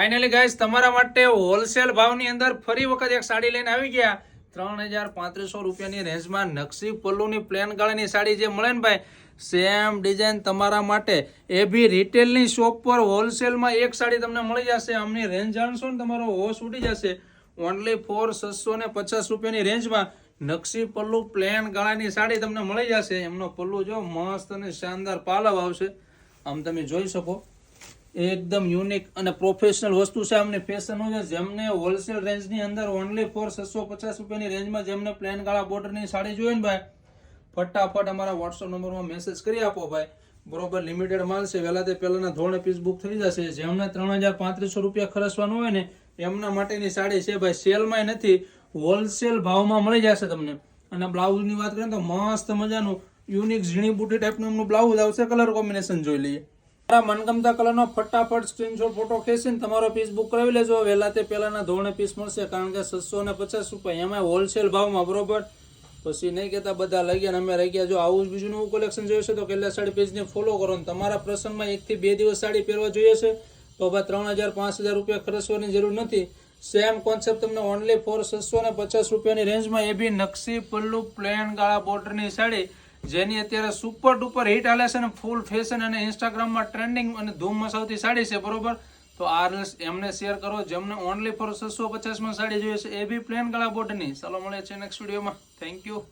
Finally guys તમારા માટે wholesale ભાવની અંદર ફરી વખત એક સાડી લઈને આવી ગયા 3350 રૂપિયાની રેન્જમાં નકશી પલ્લુની પ્લેન ગાળાની સાડી જે મળે ને ભાઈ સેમ ડિઝાઇન તમારા માટે એ બી રિટેલની શોપ પર હોલસેલમાં એક સાડી તમને મળી જશે. આમની રેન્જ જાણશો ને તમારો હોશ ઉડી જશે. ઓનલી ફોર 650 રૂપિયાની રેન્જમાં નકશી પલ્લુ પ્લેન ગાળાની સાડી તમને મળી જશે. એમનો પલ્લુ જો મસ્ત અને શાનદાર પાલવ આવશે. આમ તમે જોઈ શકો એકદમ યુનિક અને પ્રોફેશનલ વસ્તુ છે. આમની ફેશન છે જેમને હોલસેલ રેન્જની અંદર ઓનલી ફોર 650 રૂપિયાની રેન્જમાં જેમને પ્લેન ગાળા બોર્ડરની સાડી જોઈએ ને ભાઈ ફટાફટ અમારા વોટ્સઅપ નંબરમાં મેસેજ કરી આપો ભાઈ. બરોબર લિમિટેડ માલ છે. વહેલા તે પહેલાના ધોરણે પીસ બુક થઈ જશે. જેમને 3500 રૂપિયા ખર્ચવાનું હોય ને એમના માટેની સાડી છે ભાઈ. સેલમાં નથી, હોલસેલ ભાવમાં મળી જશે તમને. અને બ્લાઉઝની વાત કરીએ તો મસ્ત મજાનું યુનિક ઝીણી બુટી ટાઈપનું એમનું બ્લાઉઝ આવશે. કલર કોમ્બિનેશન જોઈ લઈએ. મનગમતા કલરનો ફટાફટ સ્ક્રીનશોટ ફોટો ખેંચીને તમારો પીસ બુક કરાવી લેજો. વહેલા તે પહેલાના ધોરણે પીસ મળશે કારણ કે 650 રૂપિયા એમાં હોલસેલ ભાવમાં. બરોબર પછી નહીં કહેતા બધા લઈ ગયા ને અમે રહી ગયા. જો આવું જ બીજું નવું કલેક્શન જોઈએ છે તો કેટલા સાડી પેજને ફોલો કરો. તમારા પ્રસંગમાં 1 થી 2 દિવસ સાડી પહેરવા જોઈએ છે તો ભાઈ 3000-5000 રૂપિયા ખર્ચવાની જરૂર નથી. સેમ કોન્સેપ્ટ તમને ઓનલી ફોર 650 રૂપિયાની રેન્જમાં એ બી નકશી પલ્લુ પ્લેન ગાળા બોર્ડરની સાડી જેની અત્યારે સુપર ડુપર હિટ હાલે છે ને ફૂલ ફેશન અને ઇન્સ્ટાગ્રામમાં ટ્રેન્ડિંગ અને ધૂમ મચાવતી સાડી છે. બરોબર તો આ રીલ્સ એમને શેર કરો જેમને ઓનલી ફોર 650 માં સાડી જોઈએ છે એ બી પ્લેન ગાળા બોર્ડની. ચાલો મળે છે નેક્સ્ટ વિડીયોમાં. Thank you.